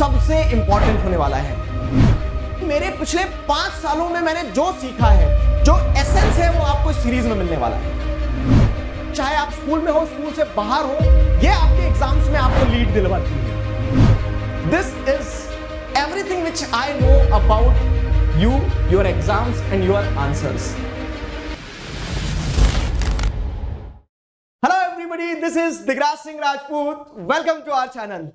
सबसे इंपॉर्टेंट होने वाला है। मेरे पिछले 5 सालों में मैंने जो सीखा है, जो एसेंस है, वो आपको इस सीरीज में मिलने वाला है। चाहे आप स्कूल में हो, स्कूल से बाहर हो, ये आपके एग्जाम्स में आपको लीड दिलवाती है। This is everything which I know about you, your exams and your answers. Hello everybody, this is Digraj Singh Rajput. Welcome to our channel.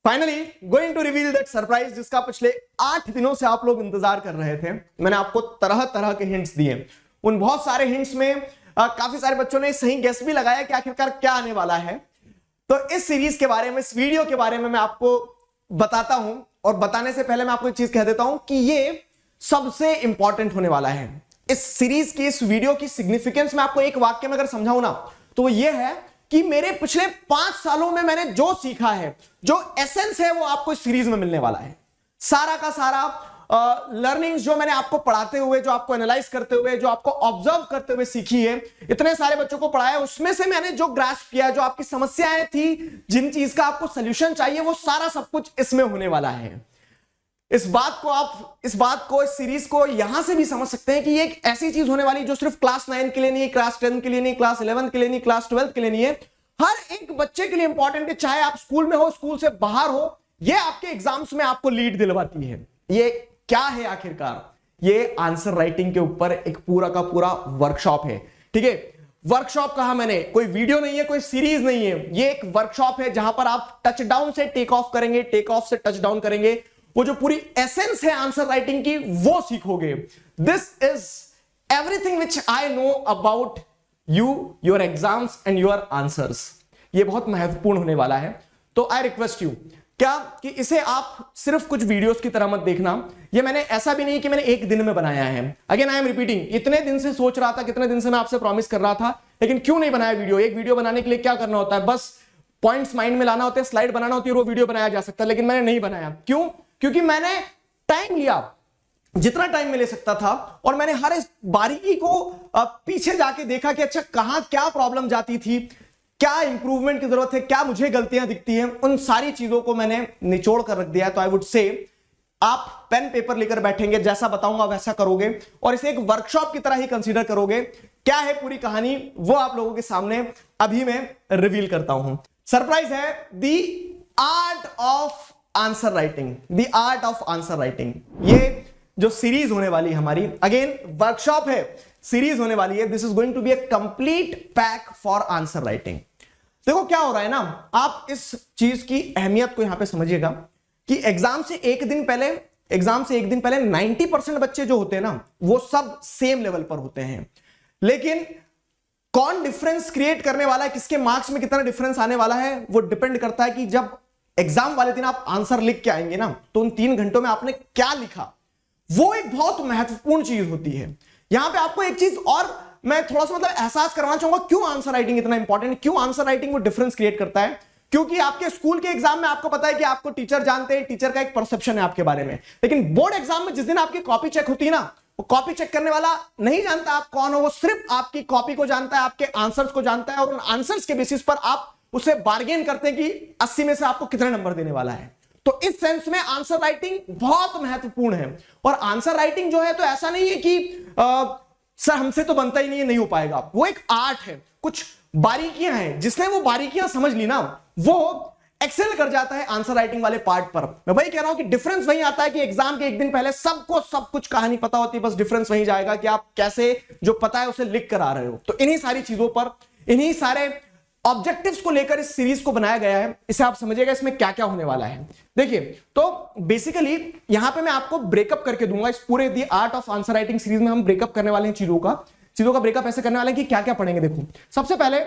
Finally going to reveal that surprise जिसका पिछले 8 दिनों से आप लोग इंतजार कर रहे थे। मैंने आपको तरह तरह के हिंट्स दिए। उन बहुत सारे हिंट्स में काफी सारे बच्चों ने सही गेस भी लगाया कि आखिरकार क्या आने वाला है। तो इस सीरीज के बारे में, इस वीडियो के बारे में मैं आपको बताता हूं, और बताने से पहले मैं आपको एक चीज कह देता हूं कि ये सबसे इंपॉर्टेंट होने वाला है। इस सीरीज की, इस वीडियो की सिग्निफिकेंस मैं आपको एक वाक्य में अगर समझाऊं ना, तो वो ये है कि मेरे पिछले 5 सालों में मैंने जो सीखा है, जो एसेंस है, वो आपको इस सीरीज में मिलने वाला है। सारा का सारा लर्निंग्स जो मैंने आपको पढ़ाते हुए, जो आपको एनालाइज करते हुए, जो आपको ऑब्जर्व करते हुए सीखी है, इतने सारे बच्चों को पढ़ाया, उसमें से मैंने जो ग्रास्प किया, जो आपकी समस्याएं थी, जिन चीज का आपको सोल्यूशन चाहिए, वो सारा सब कुछ इसमें होने वाला है। इस सीरीज को यहां से भी समझ सकते हैं कि ये एक ऐसी चीज होने वाली जो सिर्फ क्लास 9 के लिए नहीं, क्लास 10 के लिए नहीं, क्लास 11 के लिए नहीं, क्लास 12 के लिए नहीं है। हर एक बच्चे के लिए इंपॉर्टेंट है। चाहे आप स्कूल में हो, स्कूल से बाहर हो, ये आपके एग्जाम्स में आपको लीड दिलवाती है। ये क्या है आखिरकार? ये आंसर राइटिंग के ऊपर एक पूरा का पूरा वर्कशॉप है। ठीक है, वर्कशॉप कहा मैंने, कोई वीडियो नहीं है, कोई सीरीज नहीं है। ये एक वर्कशॉप है जहां पर आप टच डाउन से टेक ऑफ करेंगे, टेक ऑफ से टच डाउन करेंगे। वो जो पूरी एसेंस है आंसर राइटिंग की, वो सीखोगे। This is everything which I know about you, your exams and your answers. ये बहुत महत्वपूर्ण होने वाला है। तो आई रिक्वेस्ट यू, क्या कि इसे आप सिर्फ कुछ वीडियोस की तरह मत देखना। ये मैंने ऐसा भी नहीं कि मैंने एक दिन में बनाया है। अगेन आई एम रिपीटिंग, इतने दिन से सोच रहा था, कितने दिन से मैं आपसे प्रॉमिस कर रहा था, लेकिन क्यों नहीं बनाया वीडियो। एक वीडियो बनाने के लिए क्या करना होता है? बस पॉइंट्स माइंड में लाना होते हैं, स्लाइड बनाना होती है, वो वीडियो बनाया जा सकता है। लेकिन मैंने नहीं बनाया। क्यों? क्योंकि मैंने टाइम लिया, जितना टाइम में ले सकता था, और मैंने हर इस बारीकी को पीछे जाके देखा कि अच्छा कहां क्या प्रॉब्लम जाती थी, क्या इंप्रूवमेंट की जरूरत है, क्या मुझे गलतियां दिखती हैं। उन सारी चीजों को मैंने निचोड़ कर रख दिया। तो आई वुड से आप पेन पेपर लेकर बैठेंगे, जैसा बताऊंगा वैसा करोगे, और इसे एक वर्कशॉप की तरह ही कंसीडर करोगे। क्या है पूरी कहानी, वो आप लोगों के सामने अभी मैं रिवील करता हूं। सरप्राइज है the art of answer writing. The art of answer writing, ये जो सीरीज होने वाली है हमारी, अगेन वर्कशॉप है, सीरीज होने वाली है। This is going to be a complete pack for answer writing. देखो क्या हो रहा है ना, आप इस चीज की अहमियत को यहां पे समझिएगा कि एग्जाम से एक दिन पहले 90% बच्चे जो होते हैं ना, वो सब सेम लेवल पर होते हैं। लेकिन कौन डिफरेंस क्रिएट करने वाला है, किसके मार्क्स में कितना डिफरेंस आने वाला है, वो डिपेंड करता है कि जब एग्जाम वाले दिन आप आंसर लिख के आएंगे ना, तो उन 3 घंटों में आपने क्या लिखा, वो एक बहुत महत्वपूर्ण चीज होती है। यहां पे आपको एक चीज और मैं थोड़ा सा एहसास करवाना चाहूंगा, क्यों आंसर राइटिंग इतना इंपॉर्टेंट है, क्यों आंसर राइटिंग वो डिफरेंस क्रिएट करता है। क्योंकि आपके स्कूल के एग्जाम में आपको पता है कि आपको टीचर जानते हैं, टीचर का एक परसेप्शन है आपके बारे में। लेकिन बोर्ड एग्जाम में जिस दिन आपकी कॉपी चेक होती है ना, वो कॉपी चेक करने वाला नहीं जानता आप कौन हो, वो सिर्फ आपकी कॉपी को जानता है, आपके आंसर्स को जानता है, और उन आंसर्स के बेसिस पर आप उसे बार्गेन करते हैं कि 80 में से आपको कितने नंबर देने वाला है। तो इस सेंस में आंसर राइटिंग बहुत महत्वपूर्ण है। और आंसर राइटिंग जो है, तो ऐसा नहीं है कि सर हमसे तो बनता ही नहीं हो पाएगा। वो एक आर्ट है, कुछ बारीकियां हैं। जिसने वो बारीकियां समझ ली ना, वो एक्सेल कर जाता है आंसर राइटिंग वाले पार्ट पर। मैं वही कह रहा हूं कि डिफरेंस वही आता है कि एग्जाम के एक दिन पहले सबको सब कुछ कहानी पता होती है, बस डिफरेंस वही जाएगा कि आप कैसे जो पता है उसे लिख कर आ रहे हो। तो इन्हीं सारी चीजों पर, इन्हीं सारे ऑब्जेक्टिव्स को लेकर इस सीरीज को बनाया गया है। इसे आप समझिएगा इसमें क्या क्या होने वाला है। देखिए, तो बेसिकली यहां पे मैं आपको ब्रेकअप करके दूंगा। इस पूरे the art of answer writing series में हम ब्रेकअप करने वाले हैं चीजों का ब्रेकअप ऐसे करने वाले हैं कि क्या क्या पढ़ेंगे। देखो, सबसे पहले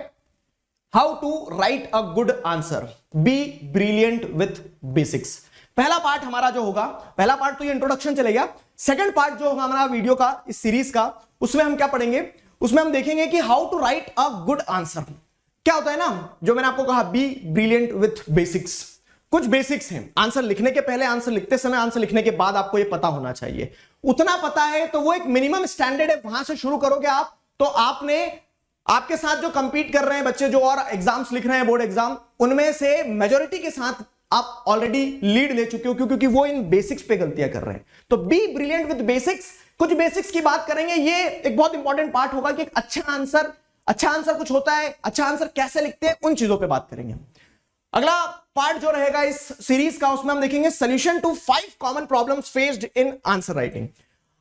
how to write a good answer, be brilliant with basics. पहला पार्ट हमारा जो होगा, पहला पार्ट तो ये इंट्रोडक्शन चलेगा। सेकंड पार्ट जो होगा हमारा वीडियो का, इस सीरीज का, उसमें हम क्या पढ़ेंगे, उसमें हम देखेंगे कि how to write a good answer. क्या होता है ना, जो मैंने आपको कहा, बी ब्रिलियंट विथ बेसिक्स। कुछ बेसिक्स हैं आंसर लिखने के पहले, आंसर लिखते समय, आंसर लिखने के बाद आपको ये पता होना चाहिए। उतना पता है तो वो एक मिनिमम स्टैंडर्ड है, वहां से शुरू करोगे आप, तो आपने आपके साथ जो कंपीट कर रहे हैं बच्चे, जो और एग्जाम्स लिख रहे हैं बोर्ड एग्जाम, उनमें से मेजॉरिटी के साथ आप ऑलरेडी लीड ले चुके हो, क्योंकि वो इन बेसिक्स पे गलतियां कर रहे हैं। तो बी ब्रिलियंट विद बेसिक्स। कुछ बेसिक्स की बात करेंगे, ये एक बहुत इंपॉर्टेंट पार्ट होगा कि एक अच्छा आंसर कुछ होता है, अच्छा आंसर कैसे लिखते हैं, उन चीजों पे बात करेंगे। अगला पार्ट जो रहेगा इस सीरीज का, उसमें हम देखेंगे solution to 5 common problems faced in answer writing.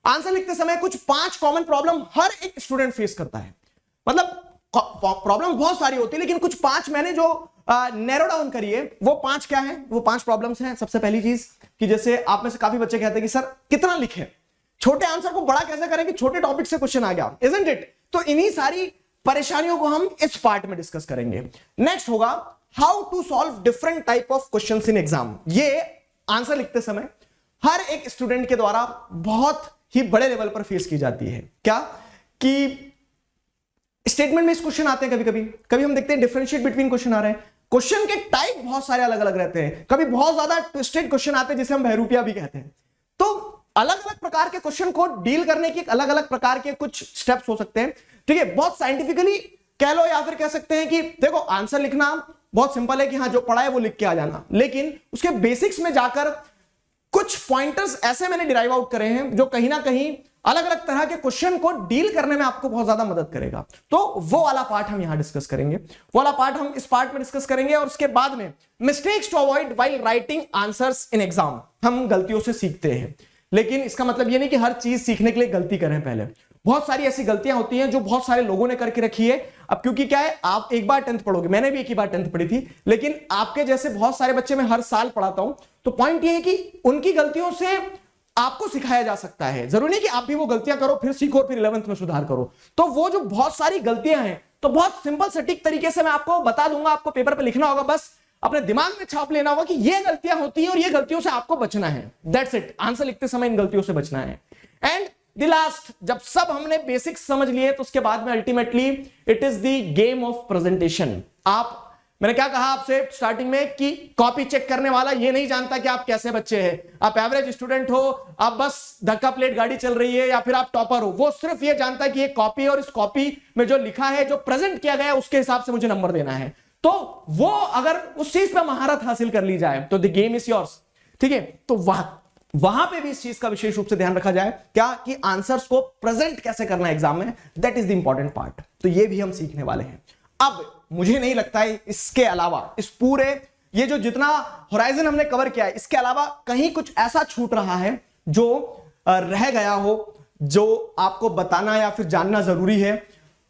Answer लिखते समय कुछ 5 कॉमन प्रॉब्लम हर एक स्टूडेंट फेस करता है। मतलब प्रॉब्लम बहुत सारी होती है, लेकिन कुछ 5 मैंने जो नैरो डाउन करी है, वो 5 क्या है, वो 5 प्रॉब्लम्स हैं। सबसे पहली चीज कि जैसे आप में से काफी बच्चे कहते हैं कि सर कितना लिखें, छोटे आंसर को बड़ा कैसे करें कि छोटे टॉपिक से क्वेश्चन आ गया, इजंट इट? तो इन्हीं सारी परेशानियों को हम इस पार्ट में डिस्कस करेंगे। नेक्स्ट होगा how to solve different type of questions in exam. ये आंसर लिखते समय हर एक स्टूडेंट के द्वारा बहुत ही बड़े लेवल पर फेस की जाती है। क्या कि स्टेटमेंट में इस क्वेश्चन आते हैं, कभी हम देखते हैं डिफरेंशिएट बिटवीन क्वेश्चन आ रहे हैं। क्वेश्चन के टाइप बहुत सारे अलग अलग रहते हैं, कभी बहुत ज्यादा ट्विस्टेड क्वेश्चन आते हैं जिसे हम बहरूपिया भी कहते हैं। तो अलग अलग प्रकार के क्वेश्चन को डील करने की अलग अलग प्रकार के कुछ स्टेप्स हो सकते हैं, ठीक है। बहुत साइंटिफिकली कह लो या फिर कह सकते हैं कि देखो आंसर लिखना बहुत सिंपल है कि हाँ जो पढ़ा है वो लिख के आ जाना, लेकिन उसके बेसिक्स में जाकर कुछ पॉइंटर्स ऐसे मैंने डिराइव आउट करे हैं जो कहीं ना कहीं अलग अलग तरह के क्वेश्चन को डील करने में आपको बहुत ज्यादा मदद करेगा। तो वो वाला पार्ट हम यहां डिस्कस करेंगे, वो वाला पार्ट हम इस पार्ट में डिस्कस करेंगे। और उसके बाद में mistakes to avoid while writing answers in exam. हम गलतियों से सीखते हैं, लेकिन इसका मतलब ये नहीं कि हर चीज सीखने के लिए गलती करें। पहले बहुत सारी ऐसी गलतियां होती हैं जो बहुत सारे लोगों ने करके रखी है। अब क्योंकि क्या है, आप एक बार 10th पढ़ोगे, मैंने भी एक ही बार 10th पढ़ी थी, लेकिन आपके जैसे बहुत सारे बच्चे मैं हर साल पढ़ाता हूं। तो पॉइंट ये है कि उनकी गलतियों से आपको सिखाया जा सकता है। जरूरी नहीं कि आप भी वो गलतियां करो फिर सीखो फिर 11th में सुधार करो। तो वो जो बहुत सारी गलतियां हैं, तो बहुत सिंपल सटीक तरीके से मैं आपको बता दूंगा, आपको पेपर पे लिखना होगा, बस अपने दिमाग में छाप लेना होगा कि ये गलतियां होती हैं और ये गलतियों से आपको बचना है। That's it. आंसर लिखते समय इन गलतियों से बचना है। एंड द लास्ट, जब सब हमने बेसिक्स समझ लिए तो उसके बाद में ultimately it is the game of presentation. मैंने क्या कहा आपसे स्टार्टिंग में कि कॉपी चेक करने वाला ये नहीं जानता कि आप कैसे बच्चे हैं। आप एवरेज स्टूडेंट हो, आप बस धक्का प्लेट गाड़ी चल रही है, या फिर आप टॉपर हो, वो सिर्फ ये जानता है कि ये कॉपी और इस कॉपी में जो लिखा है, जो प्रेजेंट किया गया है, उसके हिसाब से मुझे नंबर देना है। तो वो अगर उस चीज पर महारत हासिल कर ली जाए तो द गेम इज योर्स, ठीक है। तो वहां पे भी इस चीज का विशेष रूप से ध्यान रखा जाए, क्या कि आंसर्स को प्रेजेंट कैसे करना है एग्जाम में, that is the important part. तो ये भी हम सीखने वाले हैं। अब मुझे नहीं लगता है इसके अलावा इस पूरे ये जो जितना होराइजन हमने कवर किया है, इसके अलावा कहीं कुछ ऐसा छूट रहा है जो रह गया हो, जो आपको बताना या फिर जानना जरूरी है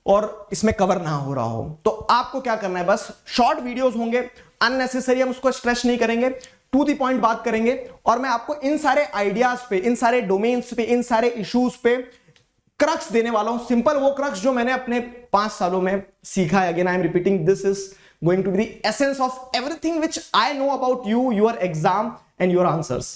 और इसमें कवर ना हो रहा हो। तो आपको क्या करना है, बस शॉर्ट वीडियोस होंगे, अननेसेसरी हम उसको स्ट्रेच नहीं करेंगे, टू द पॉइंट बात करेंगे। और मैं आपको इन सारे आइडियाज पे, इन सारे डोमेन्स पे, इन सारे इश्यूज पे क्रक्स देने वाला हूं। सिंपल वो क्रक्स जो मैंने अपने 5 सालों में सीखा है। Again I am repeating, this is going to be the essence of everything which I know about you, your exam and your answers.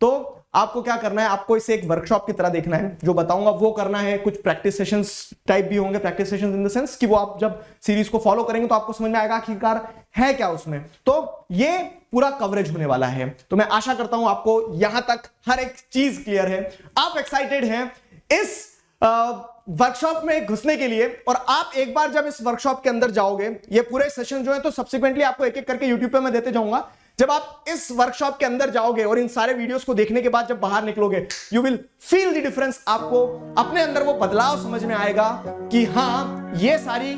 तो आपको क्या करना है, आपको इसे एक वर्कशॉप की तरह देखना है। जो बताऊंगा वो करना है। कुछ प्रैक्टिस सेशंस टाइप भी होंगे, practice sessions in the sense कि वो आप जब सीरीज को फॉलो करेंगे तो आपको समझ में आएगा आखिरकार है क्या उसमें। तो ये पूरा कवरेज होने वाला है। तो मैं आशा करता हूं आपको यहां तक हर एक चीज क्लियर है, आप एक्साइटेड हैं इस वर्कशॉप में घुसने के लिए। और आप एक बार जब इस वर्कशॉप के अंदर जाओगे, ये पूरे सेशन जो है तो सब्सिक्वेंटली आपको एक एक करके यूट्यूब पे मैं देते जाऊंगा। जब आप इस वर्कशॉप के अंदर जाओगे और इन सारे वीडियोस को देखने के बाद जब बाहर निकलोगे, you will feel the difference. आपको अपने अंदर वो बदलाव समझ में आएगा कि हाँ, ये सारी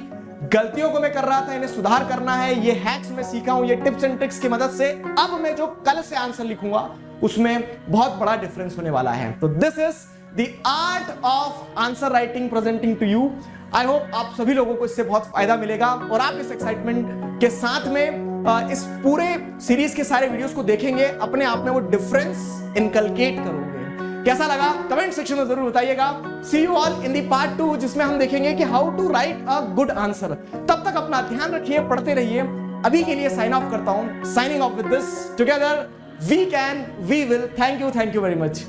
गलतियों को मैं कर रहा था, इन्हें सुधार करना है, ये हैक्स मैं सीखा हूं, ये टिप्स एंड ट्रिक्स की मदद से अब मैं जो कल से आंसर लिखूंगा उसमें बहुत बड़ा डिफरेंस होने वाला है। तो this is The art of answer writing presenting to you. I hope आप सभी लोगों को इससे बहुत फायदा मिलेगा और आप इस एक्साइटमेंट के साथ में इस पूरे सीरीज के सारे वीडियोस को देखेंगे, अपने आप में वो डिफरेंस इनकलकेट करोगे। कैसा लगा कमेंट सेक्शन में जरूर बताइएगा। See you all in the part 2, जिसमें हम देखेंगे कि how to write a good answer. तब तक अपना ध्यान रखिए, पढ़ते रहिए। अभी के लिए साइन ऑफ करता हूं, signing off with this, together we can, we will. Thank you very much.